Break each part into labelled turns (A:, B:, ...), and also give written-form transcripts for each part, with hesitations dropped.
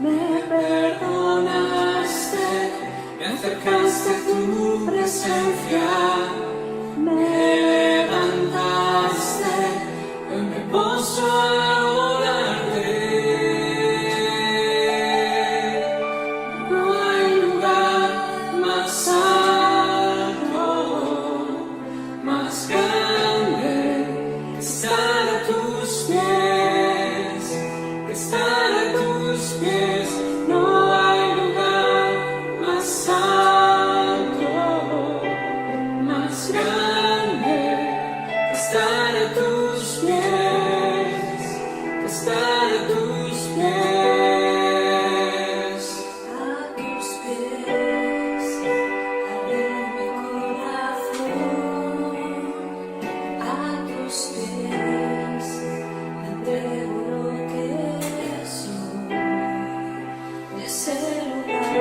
A: Me perdonaste, me acercaste a tu presencia, me levantaste, hoy me poso a adorarte. No hay lugar más alto, más grande que estar a tus pies, que estar a tus pies. No hay lugar más alto, más grande que estar a tus pies, que estar a tus pies. A tus pies, abre mi corazón. A tus pies, me entrego lo que soy. Ese lugar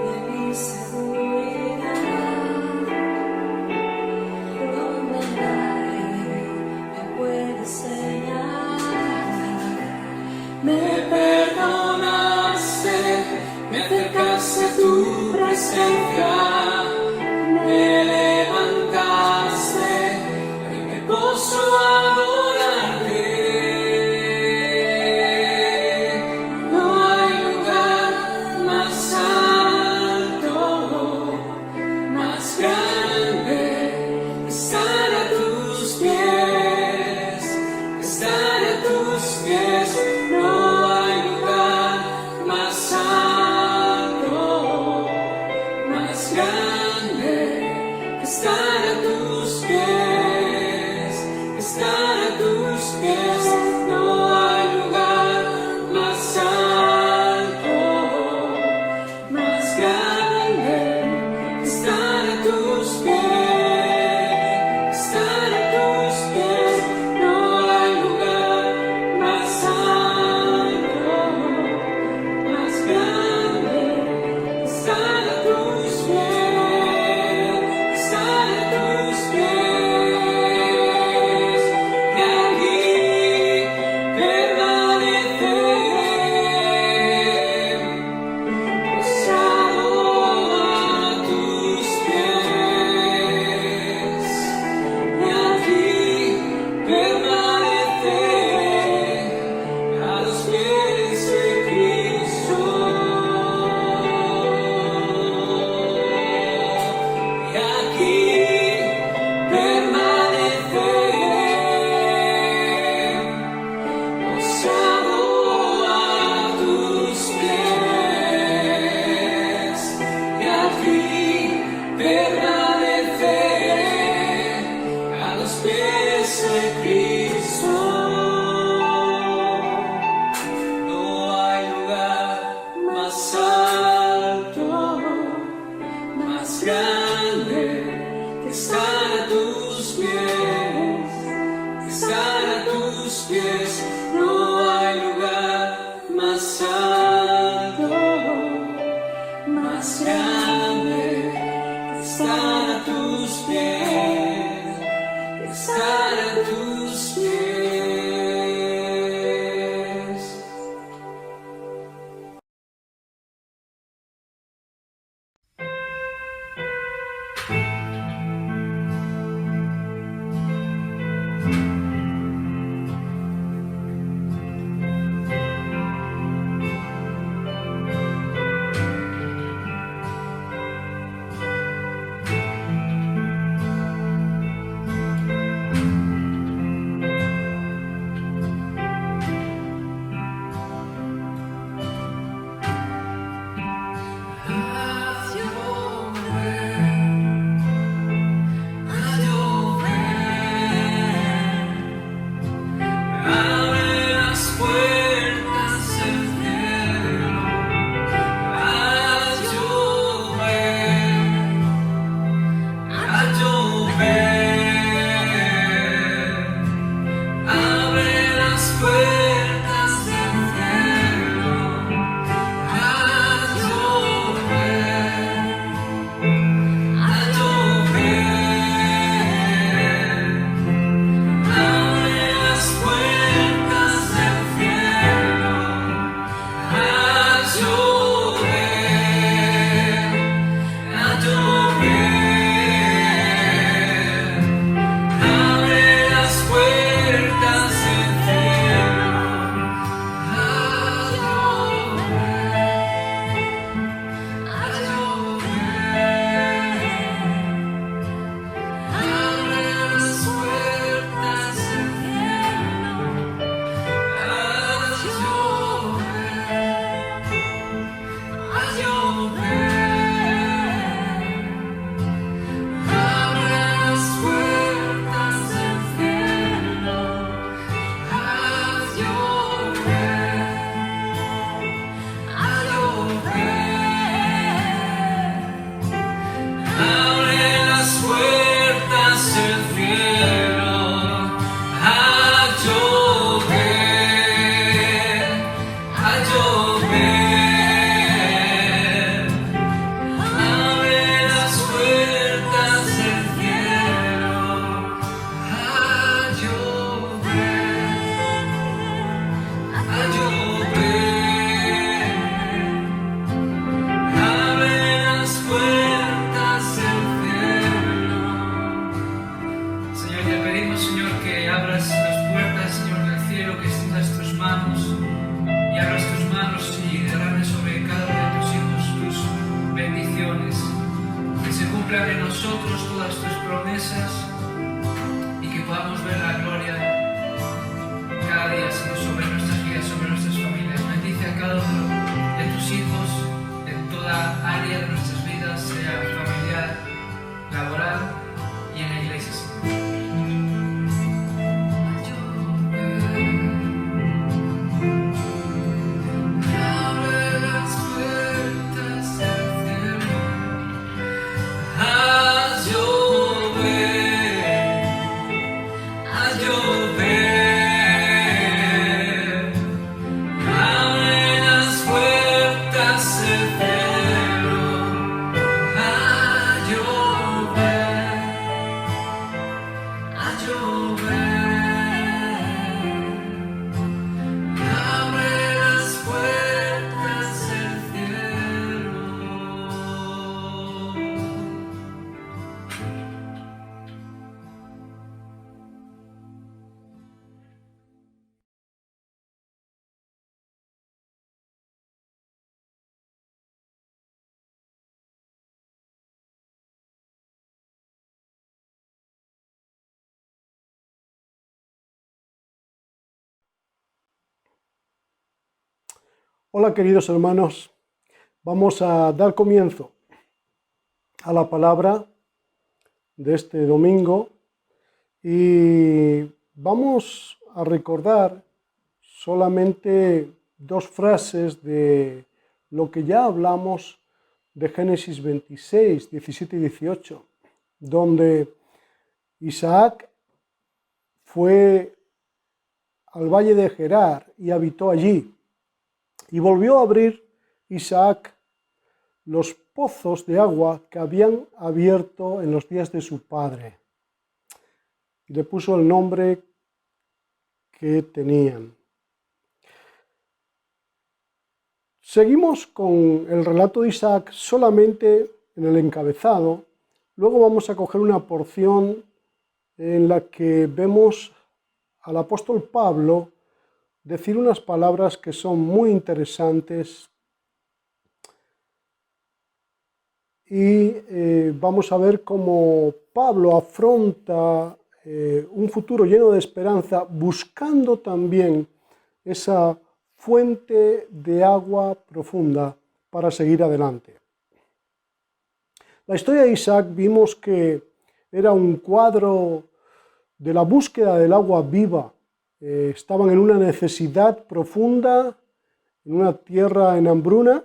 A: de mi seguridad, donde nadie me puede señalar. Me perdonaste, me acercaste a tu presencia, me levantaste, y me poso a adorarte. No hay lugar más alto, más grande que estar a tus pies, que estar a tus pies. No hay lugar más alto, más grande que estar a tus pies, que estar a tus pies. No hay lugar más alto, más grande que estar a tus pies, estar a tus pies. No hay lugar más alto, más grande que estar a tus pies, estar a tus pies. Y aquí permaneceré, postrado a tus pies. Y aquí permaneceré a los pies de Cristo. Y aquí permaneceré, postrado a tus pies. Y aquí permaneceré a los pies de Cristo. No hay lugar más alto, más grande que estar a tus pies, que estar a tus pies. No hay lugar más alto, más grande que estar a tus pies, que estar a tus pies. nosotros todas tus promesas y que podamos ver la gloria cada día, Señor, sobre nuestras vidas, sobre nuestras familias. Bendice a cada uno de tus hijos en toda área de nuestras vidas, sea familiar, laboral y en la iglesia, Señor.
B: Hola queridos hermanos, vamos a dar comienzo a la palabra de este domingo y vamos a recordar solamente dos frases de lo que ya hablamos de Génesis 26, 17 y 18, donde Isaac fue al valle de Gerar y habitó allí. Y volvió a abrir Isaac los pozos de agua que habían abierto en los días de su padre. Y le puso el nombre que tenían. Seguimos con el relato de Isaac solamente en el encabezado. Luego vamos a coger una porción en la que vemos al apóstol Pablo decir unas palabras que son muy interesantes y vamos a ver cómo Pablo afronta un futuro lleno de esperanza, buscando también esa fuente de agua profunda para seguir adelante. La historia de Isaac vimos que era un cuadro de la búsqueda del agua viva. Estaban en una necesidad profunda, en una tierra en hambruna,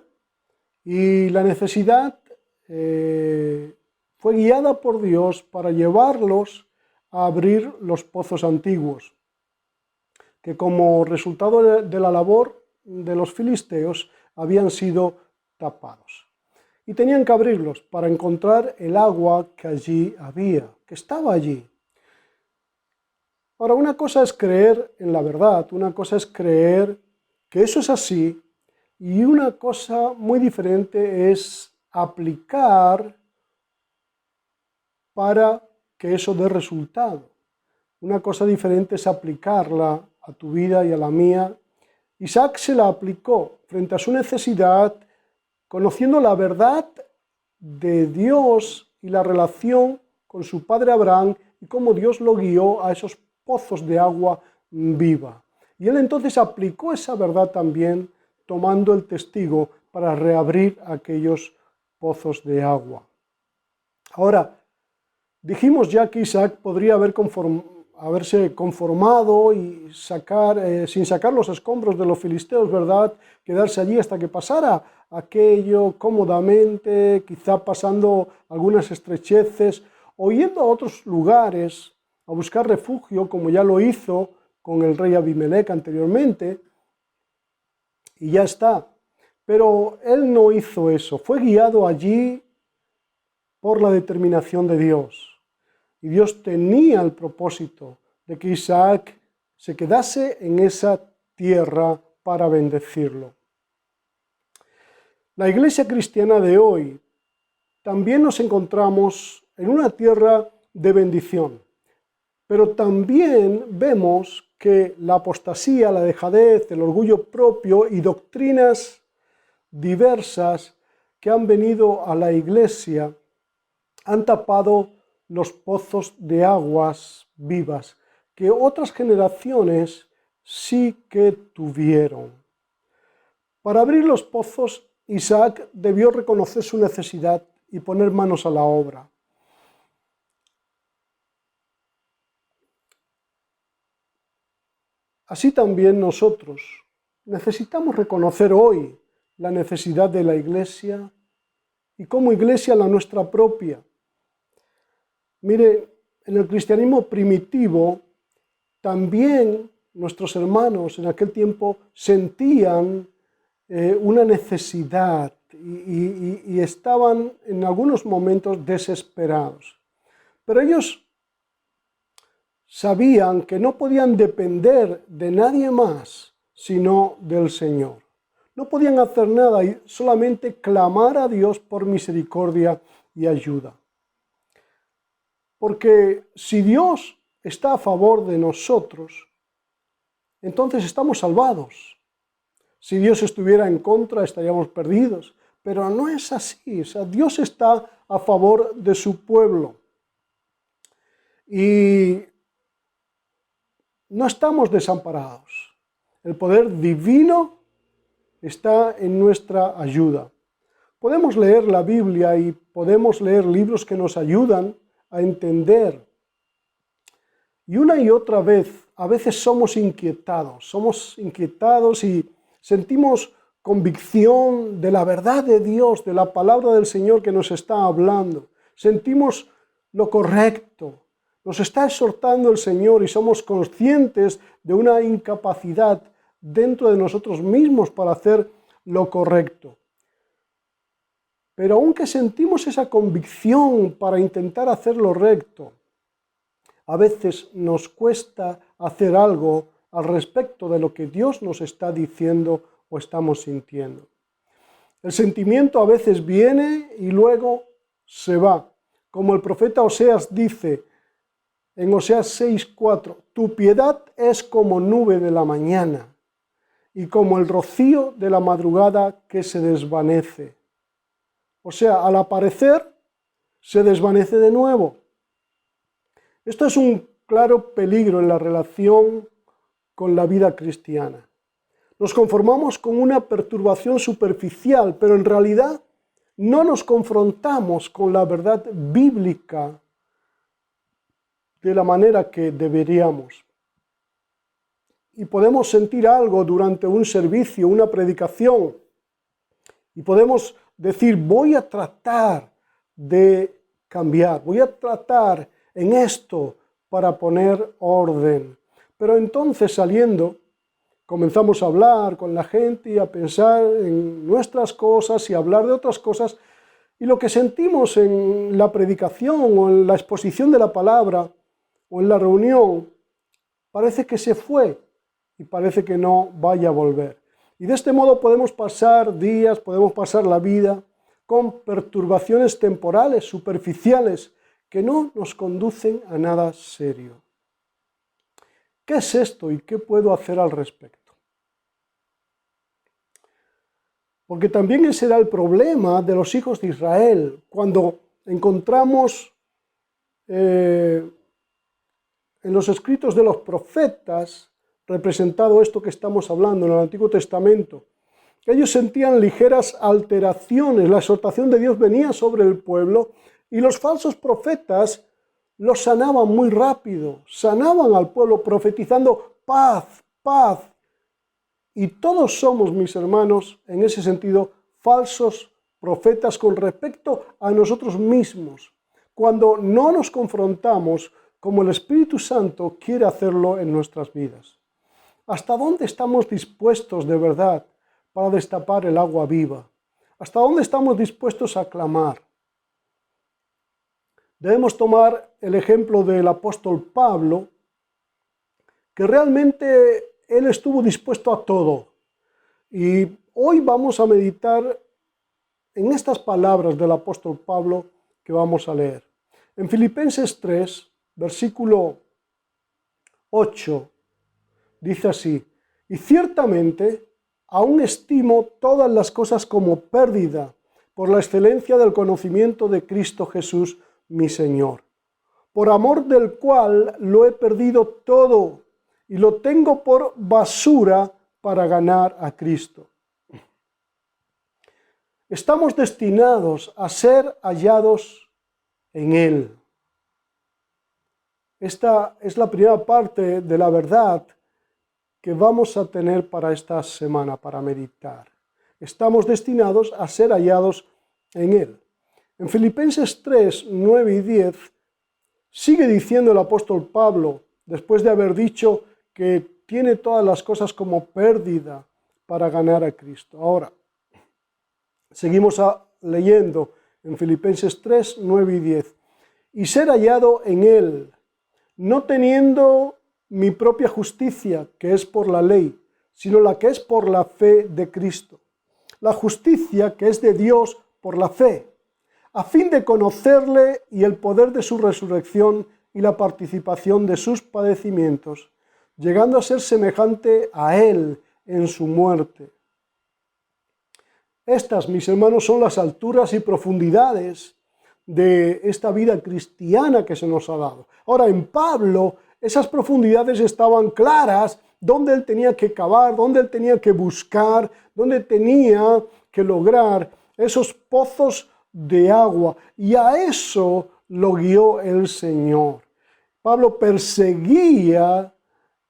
B: y la necesidad fue guiada por Dios para llevarlos a abrir los pozos antiguos, que como resultado de la labor de los filisteos habían sido tapados. Y tenían que abrirlos para encontrar el agua que allí había, que estaba allí. Ahora, una cosa es creer en la verdad, una cosa es creer que eso es así, y una cosa muy diferente es aplicar para que eso dé resultado. Una cosa diferente es aplicarla a tu vida y a la mía. Isaac se la aplicó frente a su necesidad, conociendo la verdad de Dios y la relación con su padre Abraham y cómo Dios lo guió a esos pozos de agua viva. Y él entonces aplicó esa verdad también, tomando el testigo para reabrir aquellos pozos de agua. Ahora, dijimos ya que Isaac podría haberse conformado y sin sacar los escombros de los filisteos, ¿verdad?, quedarse allí hasta que pasara aquello cómodamente, quizá pasando algunas estrecheces, o yendo a otros lugares a buscar refugio, como ya lo hizo con el rey Abimelec anteriormente, y ya está. Pero él no hizo eso, fue guiado allí por la determinación de Dios. Y Dios tenía el propósito de que Isaac se quedase en esa tierra para bendecirlo. La iglesia cristiana de hoy también nos encontramos en una tierra de bendición. Pero también vemos que la apostasía, la dejadez, el orgullo propio y doctrinas diversas que han venido a la iglesia han tapado los pozos de aguas vivas que otras generaciones sí que tuvieron. Para abrir los pozos, Isaac debió reconocer su necesidad y poner manos a la obra. Así también nosotros necesitamos reconocer hoy la necesidad de la Iglesia y como Iglesia la nuestra propia. Mire, en el cristianismo primitivo también nuestros hermanos en aquel tiempo sentían una necesidad y estaban en algunos momentos desesperados. Pero ellos sabían que no podían depender de nadie más sino del Señor. No podían hacer nada y solamente clamar a Dios por misericordia y ayuda. Porque si Dios está a favor de nosotros, entonces estamos salvados. Si Dios estuviera en contra, estaríamos perdidos. Pero no es así. O sea, Dios está a favor de su pueblo. Y no estamos desamparados. El poder divino está en nuestra ayuda. Podemos leer la Biblia y podemos leer libros que nos ayudan a entender. Y una y otra vez, a veces somos inquietados y sentimos convicción de la verdad de Dios, de la palabra del Señor que nos está hablando. Sentimos lo correcto. Nos está exhortando el Señor y somos conscientes de una incapacidad dentro de nosotros mismos para hacer lo correcto. Pero aunque sentimos esa convicción para intentar hacer lo recto, a veces nos cuesta hacer algo al respecto de lo que Dios nos está diciendo o estamos sintiendo. El sentimiento a veces viene y luego se va. Como el profeta Oseas dice en Oseas 6:4, tu piedad es como nube de la mañana y como el rocío de la madrugada que se desvanece. O sea, al aparecer, se desvanece de nuevo. Esto es un claro peligro en la relación con la vida cristiana. Nos conformamos con una perturbación superficial, pero en realidad no nos confrontamos con la verdad bíblica de la manera que deberíamos. Y podemos sentir algo durante un servicio, una predicación, y podemos decir, voy a tratar de cambiar, voy a tratar en esto para poner orden. Pero entonces saliendo, comenzamos a hablar con la gente y a pensar en nuestras cosas y a hablar de otras cosas, y lo que sentimos en la predicación o en la exposición de la palabra o en la reunión parece que se fue y parece que no vaya a volver. Y de este modo podemos pasar días, podemos pasar la vida con perturbaciones temporales, superficiales, que no nos conducen a nada serio. ¿Qué es esto y qué puedo hacer al respecto? Porque también ese era el problema de los hijos de Israel. Cuando encontramos en los escritos de los profetas, representado esto que estamos hablando en el Antiguo Testamento, ellos sentían ligeras alteraciones, la exhortación de Dios venía sobre el pueblo y los falsos profetas los sanaban muy rápido, sanaban al pueblo profetizando paz, paz. Y todos somos, mis hermanos, en ese sentido, falsos profetas con respecto a nosotros mismos, cuando no nos confrontamos como el Espíritu Santo quiere hacerlo en nuestras vidas. ¿Hasta dónde estamos dispuestos de verdad para destapar el agua viva? ¿Hasta dónde estamos dispuestos a clamar? Debemos tomar el ejemplo del apóstol Pablo, que realmente él estuvo dispuesto a todo. Y hoy vamos a meditar en estas palabras del apóstol Pablo que vamos a leer. En Filipenses 3, versículo 8, dice así: y ciertamente aún estimo todas las cosas como pérdida por la excelencia del conocimiento de Cristo Jesús, mi Señor, por amor del cual lo he perdido todo y lo tengo por basura para ganar a Cristo. Estamos destinados a ser hallados en Él. Esta es la primera parte de la verdad que vamos a tener para esta semana, para meditar. Estamos destinados a ser hallados en Él. En Filipenses 3, 9 y 10, sigue diciendo el apóstol Pablo, después de haber dicho que tiene todas las cosas como pérdida para ganar a Cristo. Ahora, seguimos leyendo en Filipenses 3, 9 y 10. Y ser hallado en Él, no teniendo mi propia justicia, que es por la ley, sino la que es por la fe de Cristo. La justicia que es de Dios por la fe, a fin de conocerle y el poder de su resurrección y la participación de sus padecimientos, llegando a ser semejante a Él en su muerte. Estas, mis hermanos, son las alturas y profundidades de esta vida cristiana que se nos ha dado. Ahora, en Pablo, esas profundidades estaban claras, donde él tenía que cavar, donde él tenía que buscar, donde tenía que lograr esos pozos de agua. Y a eso lo guió el Señor. Pablo perseguía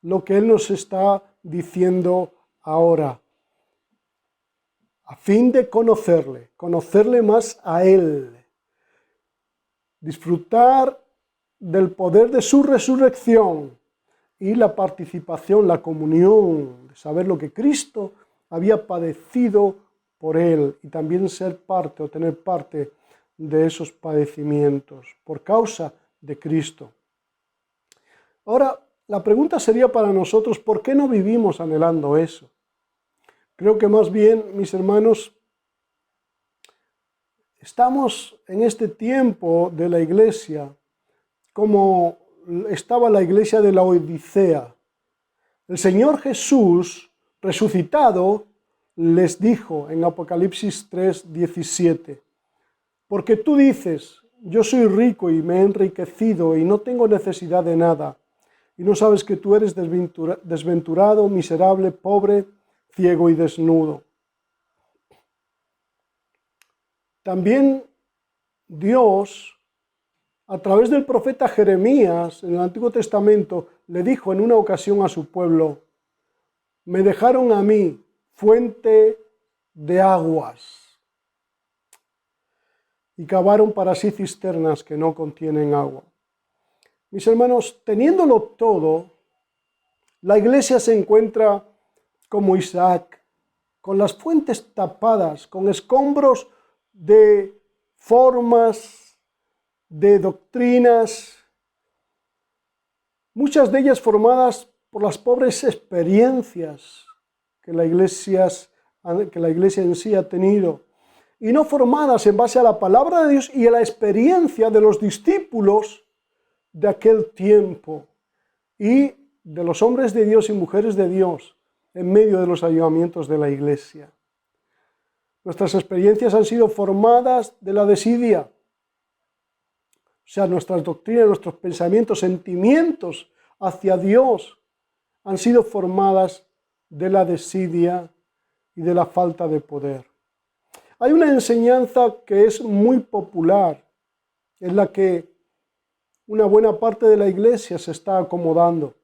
B: lo que él nos está diciendo ahora, a fin de conocerle más a Él, disfrutar del poder de su resurrección y la participación, la comunión, de saber lo que Cristo había padecido por Él y también ser parte o tener parte de esos padecimientos por causa de Cristo. Ahora, la pregunta sería para nosotros, ¿por qué no vivimos anhelando eso? Creo que más bien, mis hermanos, estamos en este tiempo de la iglesia como estaba la iglesia de la Odisea. El Señor Jesús, resucitado, les dijo en Apocalipsis 3:17, porque tú dices, yo soy rico y me he enriquecido y no tengo necesidad de nada, y no sabes que tú eres desventurado, miserable, pobre, ciego y desnudo. También Dios, a través del profeta Jeremías, en el Antiguo Testamento, le dijo en una ocasión a su pueblo, me dejaron a mí fuente de aguas y cavaron para sí cisternas que no contienen agua. Mis hermanos, teniéndolo todo, la iglesia se encuentra como Isaac, con las fuentes tapadas, con escombros de formas, de doctrinas, muchas de ellas formadas por las pobres experiencias que la iglesia en sí ha tenido, y no formadas en base a la palabra de Dios y a la experiencia de los discípulos de aquel tiempo y de los hombres de Dios y mujeres de Dios en medio de los avivamientos de la iglesia. Nuestras experiencias han sido formadas de la desidia, o sea, nuestras doctrinas, nuestros pensamientos, sentimientos hacia Dios han sido formadas de la desidia y de la falta de poder. Hay una enseñanza que es muy popular, en la que una buena parte de la iglesia se está acomodando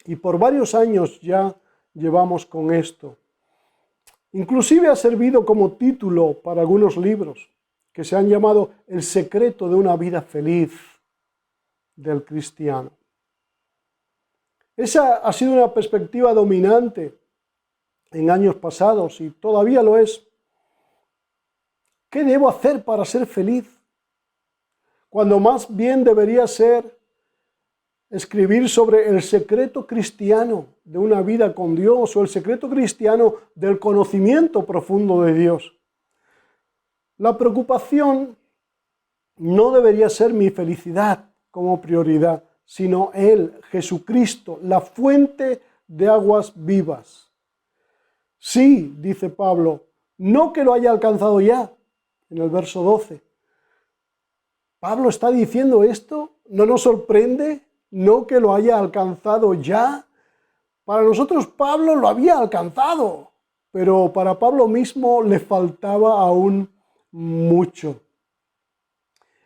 B: y por varios años ya llevamos con esto. Inclusive ha servido como título para algunos libros que se han llamado El secreto de una vida feliz del cristiano. Esa ha sido una perspectiva dominante en años pasados y todavía lo es. ¿Qué debo hacer para ser feliz? Cuando más bien debería ser escribir sobre el secreto cristiano de una vida con Dios o el secreto cristiano del conocimiento profundo de Dios. La preocupación no debería ser mi felicidad como prioridad, sino Él, Jesucristo, la fuente de aguas vivas. Sí, dice Pablo, no que lo haya alcanzado ya, en el verso 12, Pablo está diciendo esto, ¿no nos sorprende? ¿No que lo haya alcanzado ya? Para nosotros Pablo lo había alcanzado, pero para Pablo mismo le faltaba aún mucho.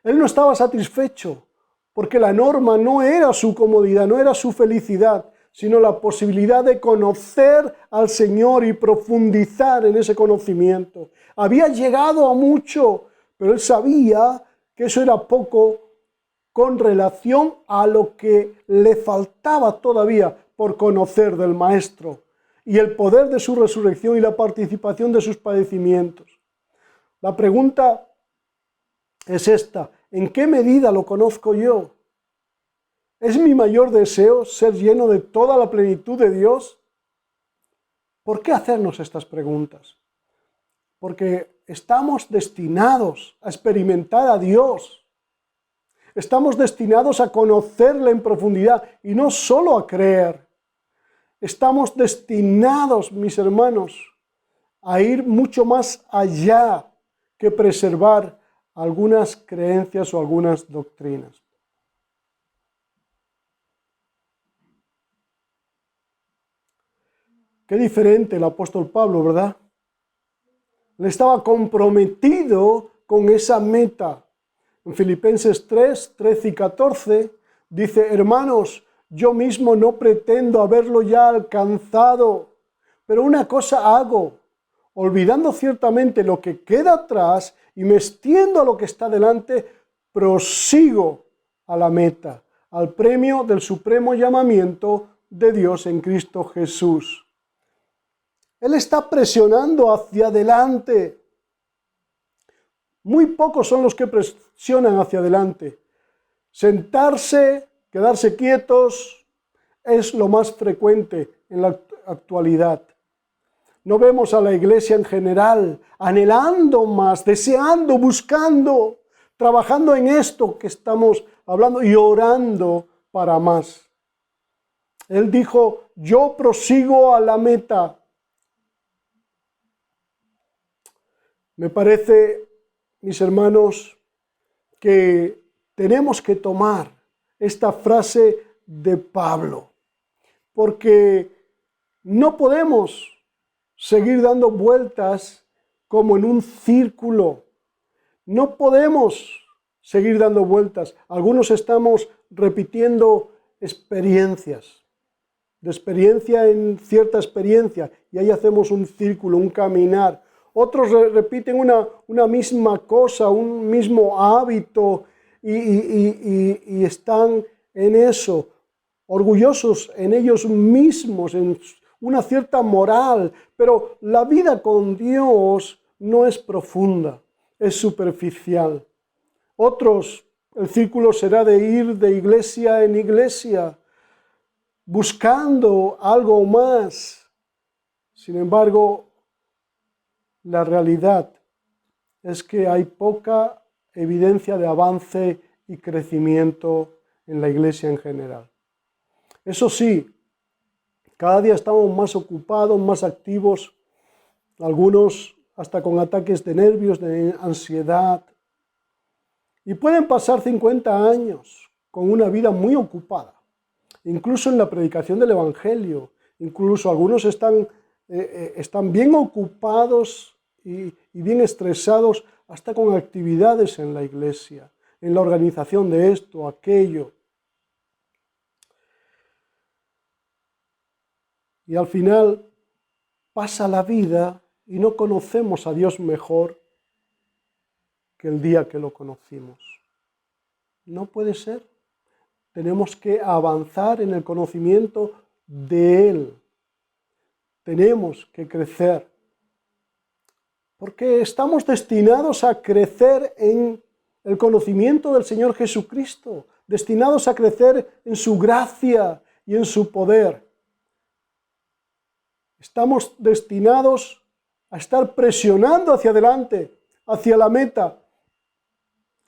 B: Él no estaba satisfecho, porque la norma no era su comodidad, no era su felicidad, sino la posibilidad de conocer al Señor y profundizar en ese conocimiento. Había llegado a mucho, pero él sabía que eso era poco con relación a lo que le faltaba todavía por conocer del Maestro y el poder de su resurrección y la participación de sus padecimientos. La pregunta es esta: ¿en qué medida lo conozco yo? ¿Es mi mayor deseo ser lleno de toda la plenitud de Dios? ¿Por qué hacernos estas preguntas? Porque estamos destinados a experimentar a Dios. Estamos destinados a conocerle en profundidad y no solo a creer. Estamos destinados, mis hermanos, a ir mucho más allá que preservar algunas creencias o algunas doctrinas. Qué diferente el apóstol Pablo, ¿verdad? Él estaba comprometido con esa meta. En Filipenses 3, 13 y 14 dice: hermanos, yo mismo no pretendo haberlo ya alcanzado, pero una cosa hago, olvidando ciertamente lo que queda atrás y me extiendo a lo que está delante, prosigo a la meta, al premio del supremo llamamiento de Dios en Cristo Jesús. Él está presionando hacia adelante. Muy pocos son los que presionan hacia adelante. Sentarse, quedarse quietos, es lo más frecuente en la actualidad. No vemos a la iglesia en general anhelando más, deseando, buscando, trabajando en esto que estamos hablando y orando para más. Él dijo: yo prosigo a la meta. Me parece, mis hermanos, que tenemos que tomar esta frase de Pablo, porque no podemos seguir dando vueltas como en un círculo. No podemos seguir dando vueltas. Algunos estamos repitiendo experiencias, de experiencia en cierta experiencia, y ahí hacemos un círculo, un caminar. Otros repiten una misma cosa, un mismo hábito y están en eso, orgullosos en ellos mismos, en una cierta moral. Pero la vida con Dios no es profunda, es superficial. Otros, el círculo será de ir de iglesia en iglesia, buscando algo más. Sin embargo, la realidad es que hay poca evidencia de avance y crecimiento en la iglesia en general. Eso sí, cada día estamos más ocupados, más activos, algunos hasta con ataques de nervios, de ansiedad. Y pueden pasar 50 años con una vida muy ocupada, incluso en la predicación del Evangelio. Incluso algunos están bien ocupados y bien estresados hasta con actividades en la iglesia, en la organización de esto, aquello. Y al final pasa la vida y no conocemos a Dios mejor que el día que lo conocimos. No puede ser. Tenemos que avanzar en el conocimiento de Él. Tenemos que crecer. Porque estamos destinados a crecer en el conocimiento del Señor Jesucristo, destinados a crecer en su gracia y en su poder. Estamos destinados a estar presionando hacia adelante, hacia la meta,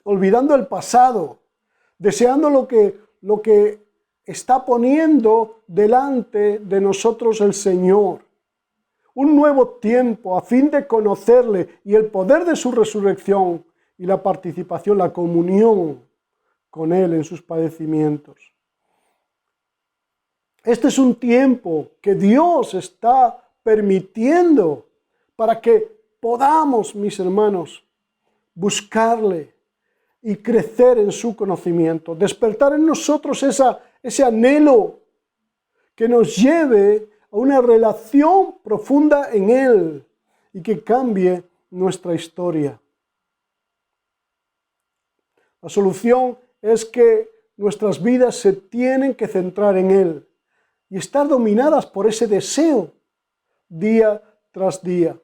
B: olvidando el pasado, deseando lo que está poniendo delante de nosotros el Señor. Un nuevo tiempo a fin de conocerle y el poder de su resurrección y la participación, la comunión con Él en sus padecimientos. Este es un tiempo que Dios está permitiendo para que podamos, mis hermanos, buscarle y crecer en su conocimiento, despertar en nosotros ese anhelo que nos lleve a una relación profunda en Él y que cambie nuestra historia. La solución es que nuestras vidas se tienen que centrar en Él y estar dominadas por ese deseo día tras día.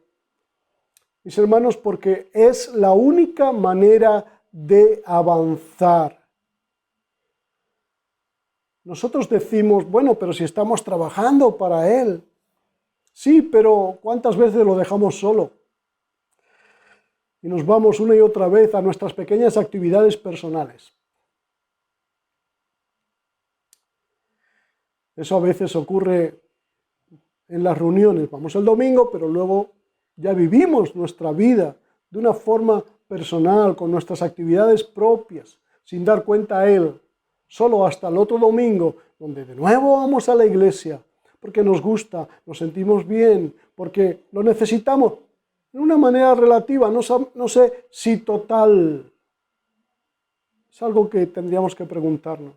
B: Mis hermanos, porque es la única manera de avanzar. Nosotros decimos, bueno, pero si estamos trabajando para Él. Sí, pero ¿cuántas veces lo dejamos solo? Y nos vamos una y otra vez a nuestras pequeñas actividades personales. Eso a veces ocurre en las reuniones. Vamos el domingo, pero luego ya vivimos nuestra vida de una forma personal, con nuestras actividades propias, sin dar cuenta a Él. Solo hasta el otro domingo, donde de nuevo vamos a la iglesia, porque nos gusta, nos sentimos bien, porque lo necesitamos de una manera relativa, no sé si total. Es algo que tendríamos que preguntarnos.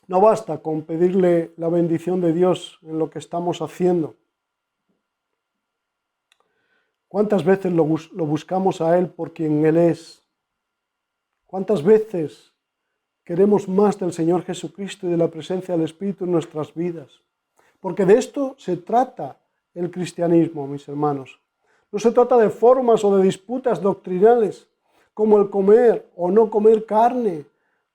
B: No basta con pedirle la bendición de Dios en lo que estamos haciendo. ¿Cuántas veces lo buscamos a Él por quien Él es? ¿Cuántas veces queremos más del Señor Jesucristo y de la presencia del Espíritu en nuestras vidas? Porque de esto se trata el cristianismo, mis hermanos. No se trata de formas o de disputas doctrinales, como el comer o no comer carne,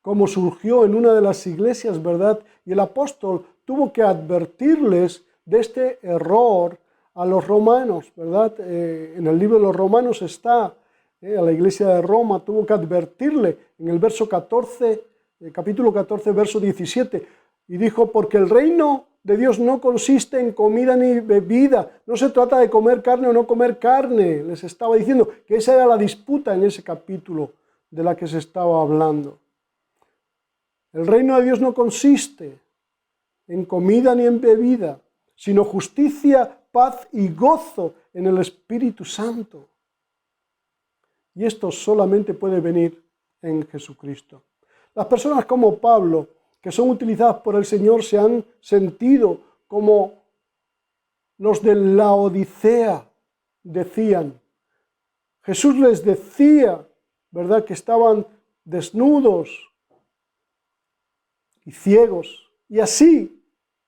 B: como surgió en una de las iglesias, ¿verdad? Y el apóstol tuvo que advertirles de este error a los romanos, ¿verdad? En el libro de los Romanos está, a la iglesia de Roma tuvo que advertirle en el verso 14, capítulo 14, verso 17, y dijo, porque el reino de Dios no consiste en comida ni bebida, no se trata de comer carne o no comer carne, les estaba diciendo que esa era la disputa en ese capítulo de la que se estaba hablando. El reino de Dios no consiste en comida ni en bebida, sino justicia, paz y gozo en el Espíritu Santo. Y esto solamente puede venir en Jesucristo. Las personas como Pablo, que son utilizadas por el Señor, se han sentido como los de la Odisea decían. Jesús les decía, ¿verdad?, que estaban desnudos y ciegos. Y así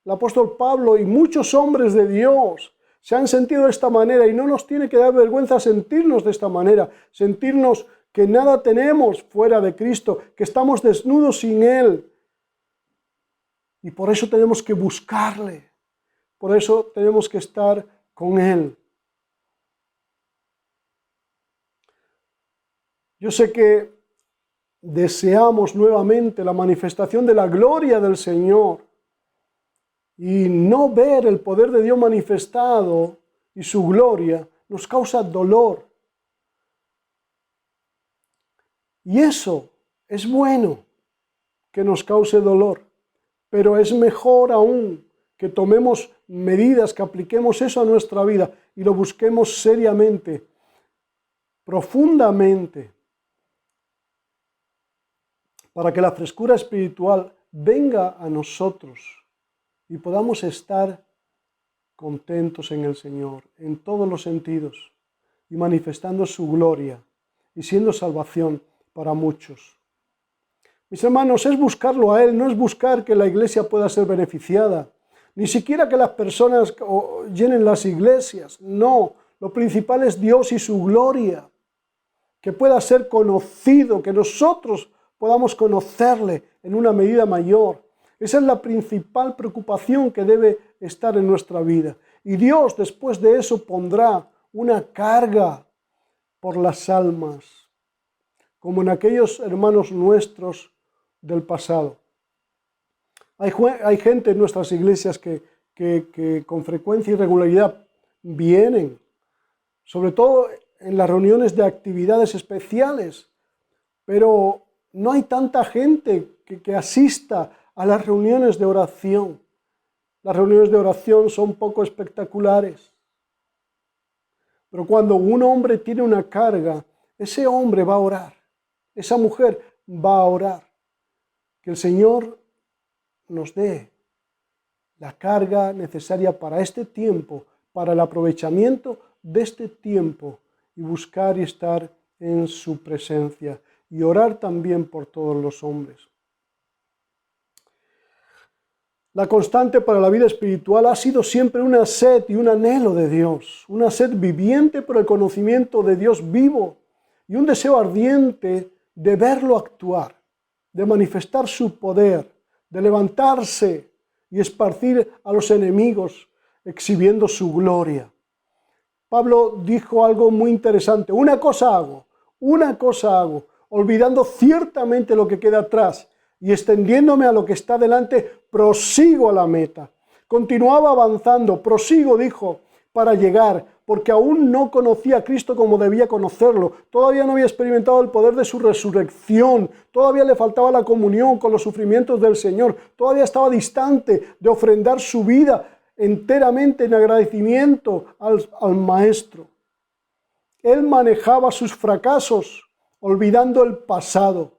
B: el apóstol Pablo y muchos hombres de Dios se han sentido de esta manera y no nos tiene que dar vergüenza sentirnos de esta manera, sentirnos que nada tenemos fuera de Cristo, que estamos desnudos sin Él. Y por eso tenemos que buscarle, por eso tenemos que estar con Él. Yo sé que deseamos nuevamente la manifestación de la gloria del Señor y no ver el poder de Dios manifestado y su gloria nos causa dolor. Y eso es bueno que nos cause dolor, pero es mejor aún que tomemos medidas, que apliquemos eso a nuestra vida y lo busquemos seriamente, profundamente, para que la frescura espiritual venga a nosotros y podamos estar contentos en el Señor, en todos los sentidos, y manifestando su gloria y siendo salvación para muchos. Mis hermanos, es buscarlo a Él, no es buscar que la iglesia pueda ser beneficiada, ni siquiera que las personas llenen las iglesias, no, lo principal es Dios y su gloria, que pueda ser conocido, que nosotros podamos conocerle en una medida mayor. Esa es la principal preocupación que debe estar en nuestra vida. Y Dios después de eso pondrá una carga por las almas, como en aquellos hermanos nuestros del pasado. Hay gente en nuestras iglesias que que con frecuencia y regularidad vienen, sobre todo en las reuniones de actividades especiales, pero no hay tanta gente que asista a las reuniones de oración. Las reuniones de oración son poco espectaculares, pero cuando un hombre tiene una carga, ese hombre va a orar, esa mujer va a orar. Que el Señor nos dé la carga necesaria para este tiempo, para el aprovechamiento de este tiempo y buscar y estar en su presencia y orar también por todos los hombres. La constante para la vida espiritual ha sido siempre una sed y un anhelo de Dios, una sed viviente por el conocimiento de Dios vivo y un deseo ardiente de verlo actuar, de manifestar su poder, de levantarse y esparcir a los enemigos, exhibiendo su gloria. Pablo dijo algo muy interesante: una cosa hago, olvidando ciertamente lo que queda atrás y extendiéndome a lo que está delante, prosigo a la meta. Continuaba avanzando, prosigo, dijo, para llegar, porque aún no conocía a Cristo como debía conocerlo. Todavía no había experimentado el poder de su resurrección. Todavía le faltaba la comunión con los sufrimientos del Señor. Todavía estaba distante de ofrendar su vida enteramente en agradecimiento al Maestro. Él manejaba sus fracasos, olvidando el pasado.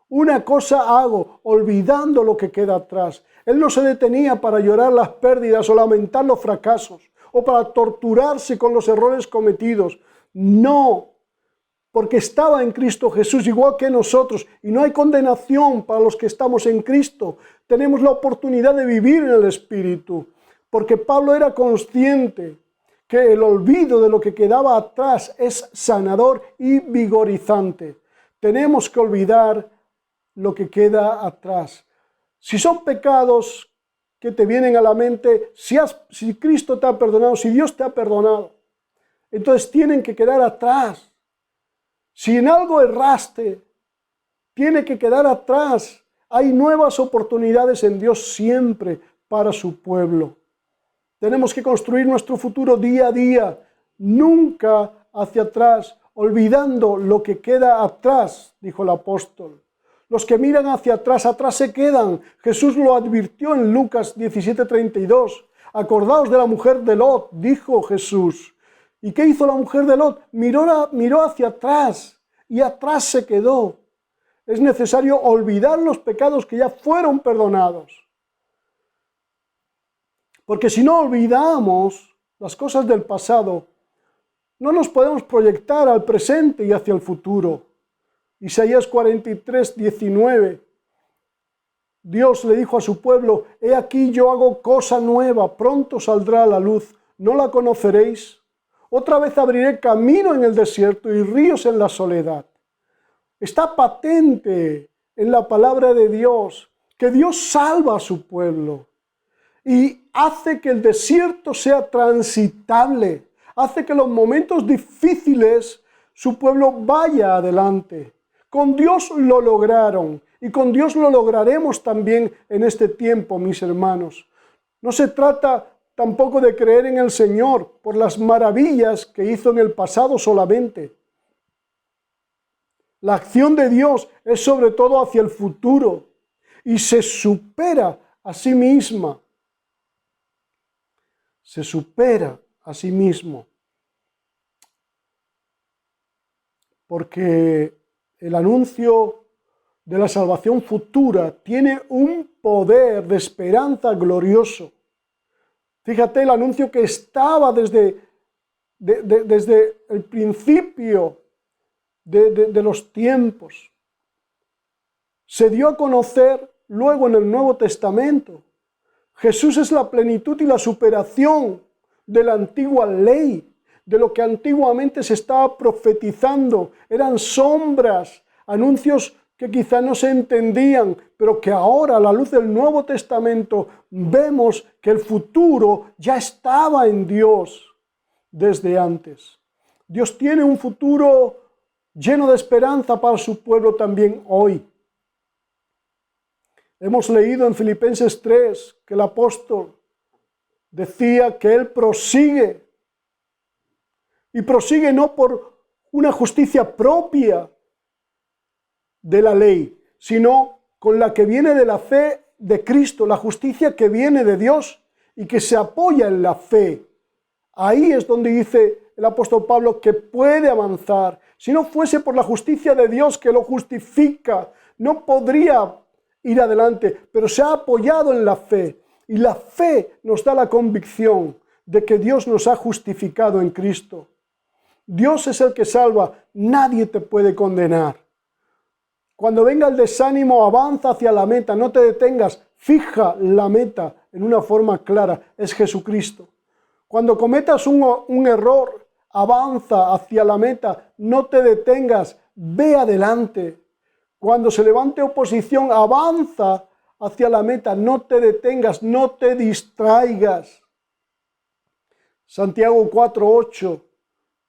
B: Una cosa hago, olvidando lo que queda atrás. Él no se detenía para llorar las pérdidas o lamentar los fracasos, o para torturarse con los errores cometidos. No, porque estaba en Cristo Jesús igual que nosotros, y no hay condenación para los que estamos en Cristo. Tenemos la oportunidad de vivir en el Espíritu, porque Pablo era consciente que el olvido de lo que quedaba atrás es sanador y vigorizante. Tenemos que olvidar lo que queda atrás. Si son pecados que te vienen a la mente, si Cristo te ha perdonado, si Dios te ha perdonado, entonces tienen que quedar atrás. Si en algo erraste, tiene que quedar atrás. Hay nuevas oportunidades en Dios siempre para su pueblo. Tenemos que construir nuestro futuro día a día, nunca hacia atrás, olvidando lo que queda atrás, dijo el apóstol. Los que miran hacia atrás, atrás se quedan. Jesús lo advirtió en Lucas 17:32. Acordaos de la mujer de Lot, dijo Jesús. ¿Y qué hizo la mujer de Lot? Miró hacia atrás y atrás se quedó. Es necesario olvidar los pecados que ya fueron perdonados. Porque si no olvidamos las cosas del pasado, no nos podemos proyectar al presente y hacia el futuro. Isaías 43:19. Dios le dijo a su pueblo: he aquí yo hago cosa nueva, pronto saldrá a la luz, ¿no la conoceréis? Otra vez abriré camino en el desierto y ríos en la soledad. Está patente en la palabra de Dios que Dios salva a su pueblo y hace que el desierto sea transitable, hace que los momentos difíciles su pueblo vaya adelante. Con Dios lo lograron y con Dios lo lograremos también en este tiempo, mis hermanos. No se trata tampoco de creer en el Señor por las maravillas que hizo en el pasado solamente. La acción de Dios es sobre todo hacia el futuro y se supera a sí misma. Se supera a sí mismo. Porque el anuncio de la salvación futura tiene un poder de esperanza glorioso. Fíjate el anuncio que estaba desde el principio de los tiempos. Se dio a conocer luego en el Nuevo Testamento. Jesús es la plenitud y la superación de la antigua ley, de lo que antiguamente se estaba profetizando. Eran sombras, anuncios que quizá no se entendían, pero que ahora a la luz del Nuevo Testamento vemos que el futuro ya estaba en Dios desde antes. Dios tiene un futuro lleno de esperanza para su pueblo también hoy. Hemos leído en Filipenses 3 que el apóstol decía que él prosigue. Y prosigue no por una justicia propia de la ley, sino con la que viene de la fe de Cristo, la justicia que viene de Dios y que se apoya en la fe. Ahí es donde dice el apóstol Pablo que puede avanzar. Si no fuese por la justicia de Dios que lo justifica, no podría ir adelante, pero se ha apoyado en la fe. Y la fe nos da la convicción de que Dios nos ha justificado en Cristo. Dios es el que salva, nadie te puede condenar. Cuando venga el desánimo, avanza hacia la meta, no te detengas, fija la meta en una forma clara, es Jesucristo. Cuando cometas un error, avanza hacia la meta, no te detengas, ve adelante. Cuando se levante oposición, avanza hacia la meta, no te detengas, no te distraigas. Santiago 4:8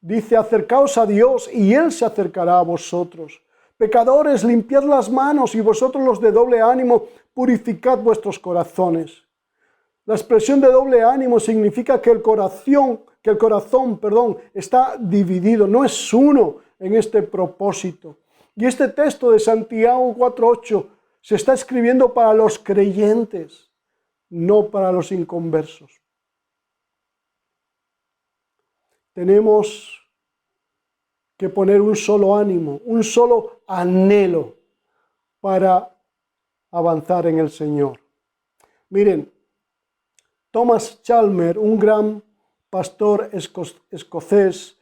B: dice, acercaos a Dios y Él se acercará a vosotros. Pecadores, limpiad las manos y vosotros los de doble ánimo, purificad vuestros corazones. La expresión de doble ánimo significa que el corazón, está dividido, no es uno en este propósito. Y este texto de Santiago 4:8 se está escribiendo para los creyentes, no para los inconversos. Tenemos que poner un solo ánimo, un solo anhelo para avanzar en el Señor. Miren, Thomas Chalmers, un gran pastor escocés,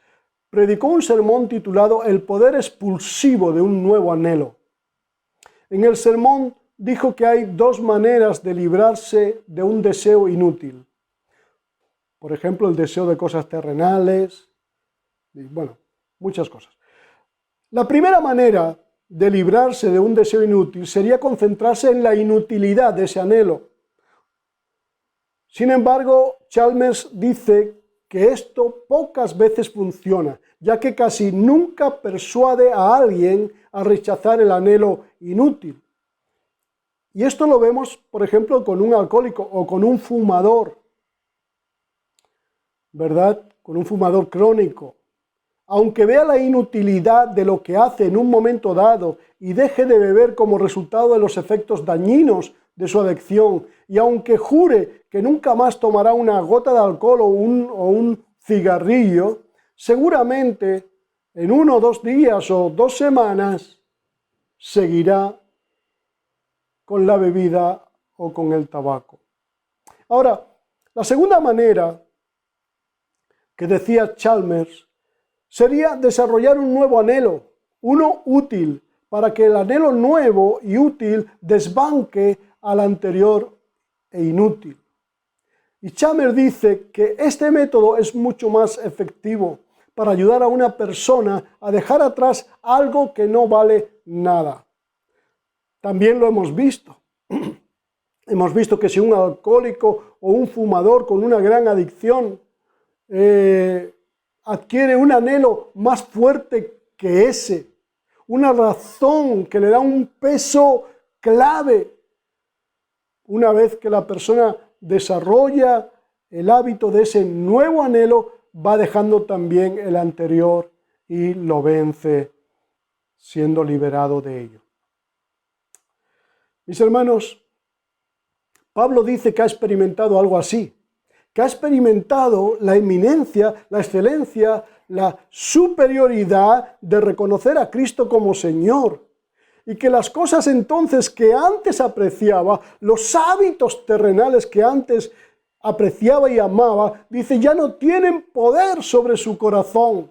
B: predicó un sermón titulado El poder expulsivo de un nuevo anhelo. En el sermón dijo que hay dos maneras de librarse de un deseo inútil. Por ejemplo, el deseo de cosas terrenales, y muchas cosas. La primera manera de librarse de un deseo inútil sería concentrarse en la inutilidad de ese anhelo. Sin embargo, Chalmers dice que esto pocas veces funciona, ya que casi nunca persuade a alguien a rechazar el anhelo inútil. Y esto lo vemos, por ejemplo, con un alcohólico o con un fumador, ¿verdad? Con un fumador crónico. Aunque vea la inutilidad de lo que hace en un momento dado y deje de beber como resultado de los efectos dañinos de su adicción, y aunque jure que nunca más tomará una gota de alcohol o un cigarrillo, seguramente en 1 o 2 días o 2 semanas seguirá con la bebida o con el tabaco. Ahora, la segunda manera que decía Chalmers sería desarrollar un nuevo anhelo, uno útil, para que el anhelo nuevo y útil desbanque al anterior e inútil. Y Chalmers dice que este método es mucho más efectivo para ayudar a una persona a dejar atrás algo que no vale nada. También lo hemos visto. Hemos visto que si un alcohólico o un fumador con una gran adicción adquiere un anhelo más fuerte que ese, una razón que le da un peso clave, una vez que la persona desarrolla el hábito de ese nuevo anhelo, va dejando también el anterior y lo vence, siendo liberado de ello. Mis hermanos, Pablo dice que ha experimentado algo así, que ha experimentado la eminencia, la excelencia, la superioridad de reconocer a Cristo como Señor. Y que las cosas entonces que antes apreciaba, los hábitos terrenales que antes apreciaba y amaba, dice, ya no tienen poder sobre su corazón.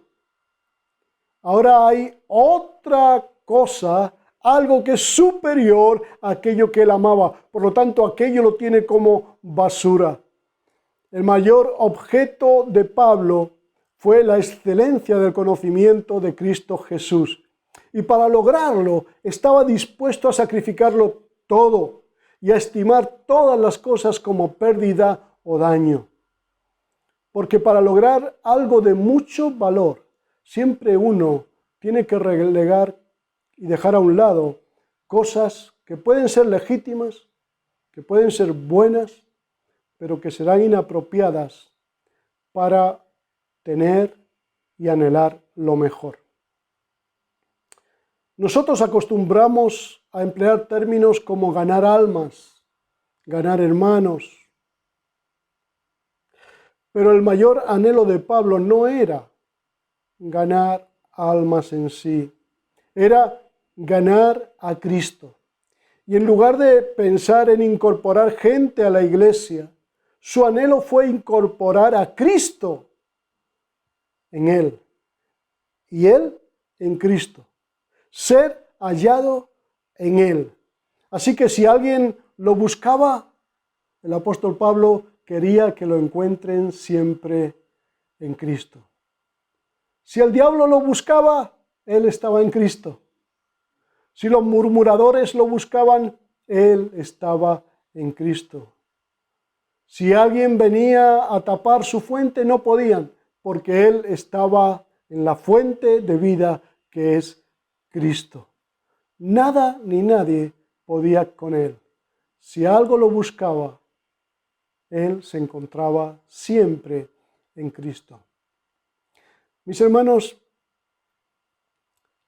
B: Ahora hay otra cosa, algo que es superior a aquello que él amaba. Por lo tanto, aquello lo tiene como basura. El mayor objeto de Pablo fue la excelencia del conocimiento de Cristo Jesús. Y para lograrlo, estaba dispuesto a sacrificarlo todo y a estimar todas las cosas como pérdida o daño. Porque para lograr algo de mucho valor, siempre uno tiene que relegar y dejar a un lado cosas que pueden ser legítimas, que pueden ser buenas, pero que serán inapropiadas para tener y anhelar lo mejor. Nosotros acostumbramos a emplear términos como ganar almas, ganar hermanos, pero el mayor anhelo de Pablo no era ganar almas en sí, era ganar a Cristo. Y en lugar de pensar en incorporar gente a la iglesia, su anhelo fue incorporar a Cristo en él y él en Cristo, ser hallado en él. Así que si alguien lo buscaba, el apóstol Pablo quería que lo encuentren siempre en Cristo. Si el diablo lo buscaba, él estaba en Cristo. Si los murmuradores lo buscaban, él estaba en Cristo. Si alguien venía a tapar su fuente, no podían, porque él estaba en la fuente de vida que es Cristo. Nada ni nadie podía con él. Si algo lo buscaba, él se encontraba siempre en Cristo. Mis hermanos,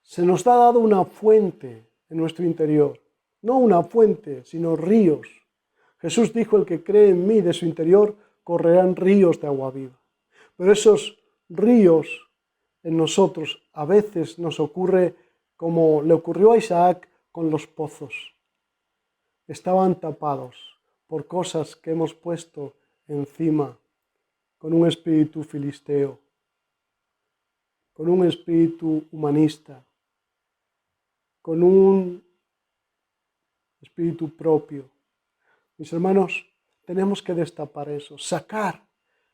B: se nos ha dado una fuente en nuestro interior. No una fuente, sino ríos. Jesús dijo, el que cree en mí, de su interior correrán ríos de agua viva. Pero esos ríos en nosotros a veces nos ocurre como le ocurrió a Isaac con los pozos. Estaban tapados por cosas que hemos puesto encima con un espíritu filisteo, con un espíritu humanista, con un espíritu propio. Mis hermanos, tenemos que destapar eso, sacar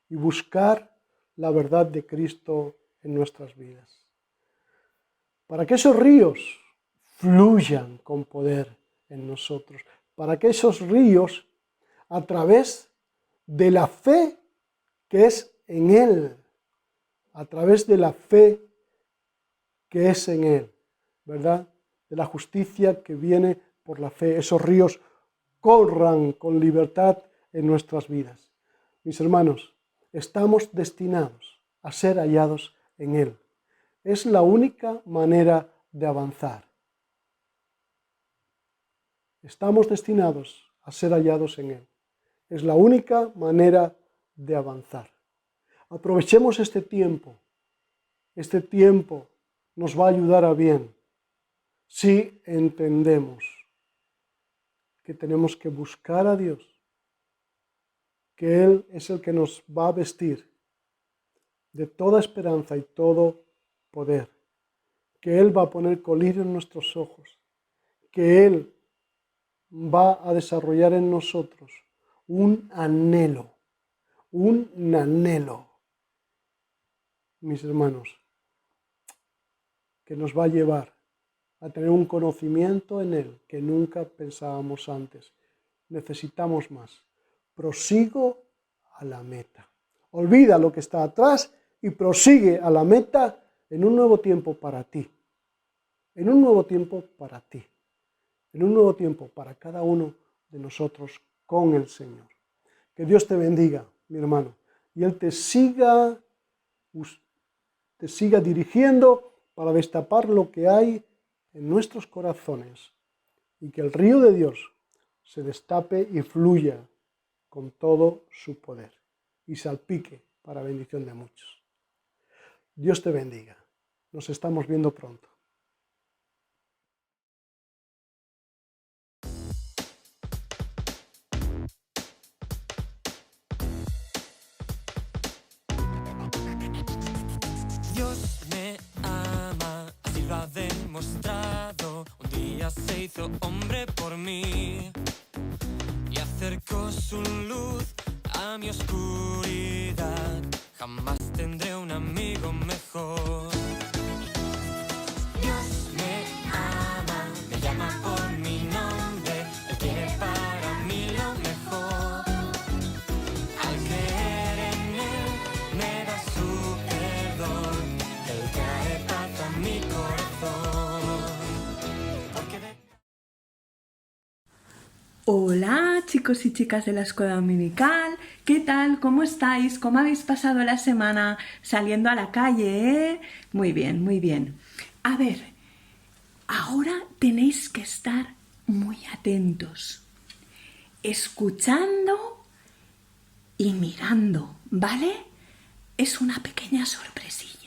B: y buscar la verdad de Cristo en nuestras vidas. Para que esos ríos fluyan con poder en nosotros, para que esos ríos, a través de la fe que es en Él, a través de la fe que es en Él, ¿verdad? De la justicia que viene por la fe, esos ríos corran con libertad en nuestras vidas. Mis hermanos, estamos destinados a ser hallados en Él. Es la única manera de avanzar. Estamos destinados a ser hallados en Él. Es la única manera de avanzar. Aprovechemos este tiempo. Este tiempo nos va a ayudar a bien si entendemos que tenemos que buscar a Dios, que Él es el que nos va a vestir de toda esperanza y todo poder, que Él va a poner colirio en nuestros ojos, que Él va a desarrollar en nosotros un anhelo, mis hermanos, que nos va a llevar a tener un conocimiento en Él que nunca pensábamos antes. Necesitamos más. Prosigo a la meta. Olvida lo que está atrás y prosigue a la meta en un nuevo tiempo para ti. En un nuevo tiempo para ti. En un nuevo tiempo para cada uno de nosotros con el Señor. Que Dios te bendiga, mi hermano, y Él te siga dirigiendo para destapar lo que hay en nuestros corazones y que el río de Dios se destape y fluya con todo su poder y salpique para bendición de muchos. Dios te bendiga. Nos estamos viendo pronto.
C: Dios me ama, así lo ha demostrado. Un día se hizo hombre por mí y acercó su luz a mi oscuridad. Jamás tendré un amigo mejor. Dios me ama, me llama por mi nombre. Él quiere para mí lo mejor. Al creer en Él me da su perdón. Él trae paz a mi corazón.
D: Hola chicos y chicas de la escuela dominical, ¿qué tal? ¿Cómo estáis? ¿Cómo habéis pasado la semana saliendo a la calle? Muy bien, muy bien. A ver, ahora tenéis que estar muy atentos, escuchando y mirando, ¿vale? Es una pequeña sorpresilla.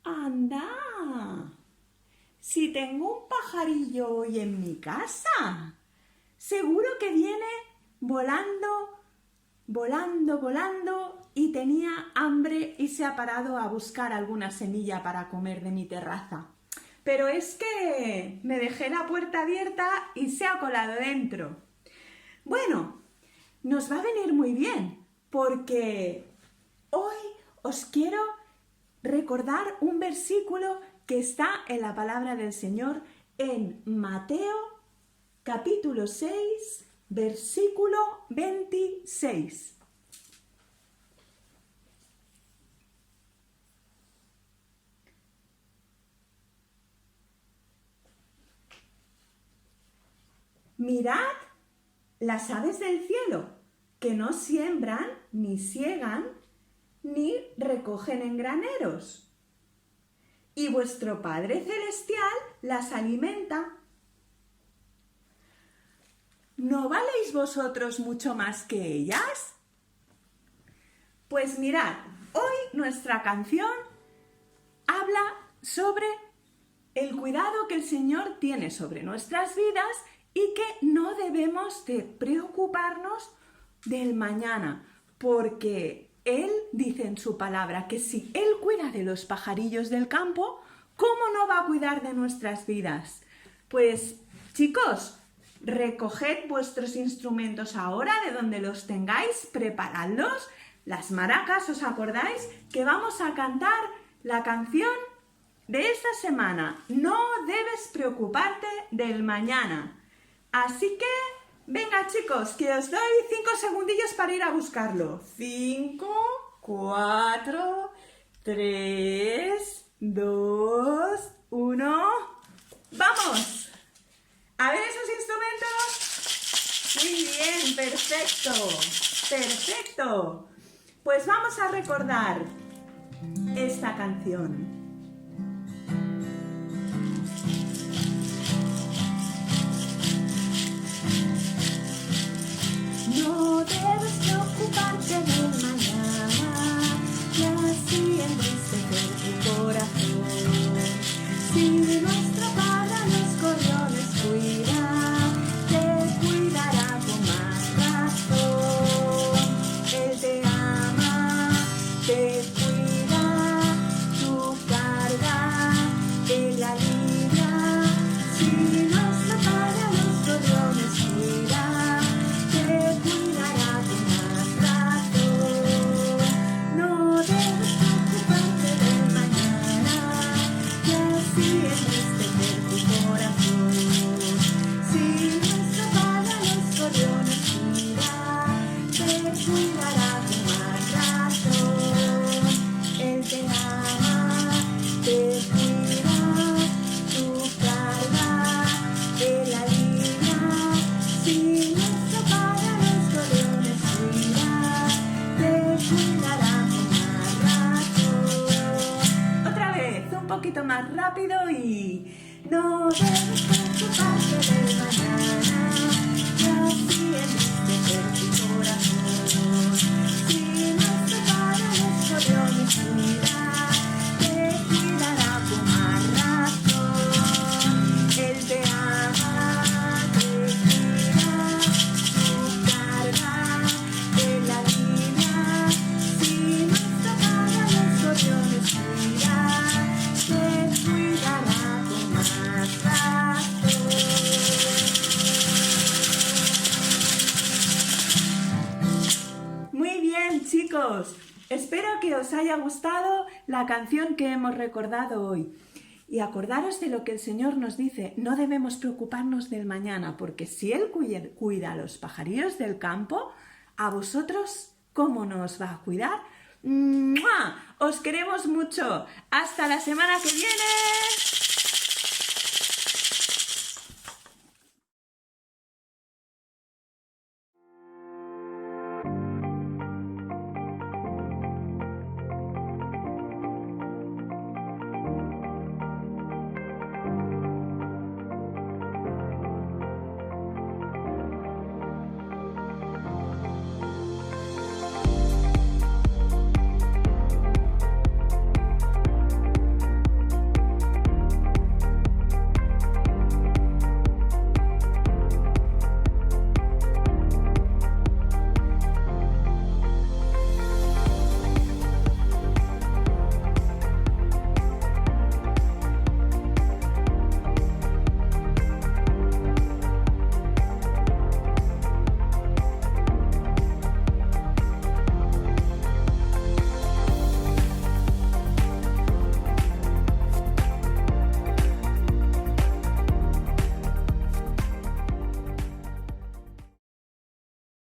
D: ¡Anda! Si tengo un pajarillo hoy en mi casa, seguro que viene volando, volando, volando y tenía hambre y se ha parado a buscar alguna semilla para comer de mi terraza. Pero es que me dejé la puerta abierta y se ha colado dentro. Bueno, nos va a venir muy bien porque hoy os quiero recordar un versículo que está en la palabra del Señor en Mateo capítulo 6, versículo 26. Mirad las aves del cielo, que no siembran, ni siegan, ni recogen en graneros. Y vuestro Padre Celestial las alimenta. ¿No valéis vosotros mucho más que ellas? Pues mirad, hoy nuestra canción habla sobre el cuidado que el Señor tiene sobre nuestras vidas y que no debemos de preocuparnos del mañana, porque Él dice en su palabra que si Él cuida de los pajarillos del campo, ¿cómo no va a cuidar de nuestras vidas? Pues, chicos, recoged vuestros instrumentos ahora de donde los tengáis, preparadlos, las maracas, ¿os acordáis? Que vamos a cantar la canción de esta semana. No debes preocuparte del mañana. Así que, venga chicos, que os doy 5 segundillos para ir a buscarlo. 5, 4, 3, 2, 1. ¡Vamos! A ver esos instrumentos. Muy bien, perfecto. Perfecto. Pues vamos a recordar esta canción. No debes preocuparte del mañana, y así entristecer tu corazón. Si nuestro Padre los cordones cuida, te cuidará con más razón. Él te ama, te cuida, tu carga, Él la libra. Si nuestro Padre los cordones cuida, te cuidará con más razón. No debes preocuparte del mañana, y así entristecer tu corazón. Si nuestro Padre los cordones cuida, te cuidará con más razón. Él te ama, te cuida, tu carga, Él la libra. Si nuestro Padre los cordones cuida, te cuidará con más razón. Otra vez, un poquito más rápido y no debes preocuparte del mañana, y así entristecer tu corazón. Si nuestro Padre los cordones cuida, te cuidará con más razón. chicos, espero que os haya gustado la canción que hemos recordado hoy. Y acordaros de lo que el Señor nos dice, no debemos preocuparnos del mañana, porque si Él cuida a los pajarillos del campo, a vosotros, ¿cómo nos va a cuidar? ¡Mua! Os queremos mucho. ¡Hasta la semana que viene!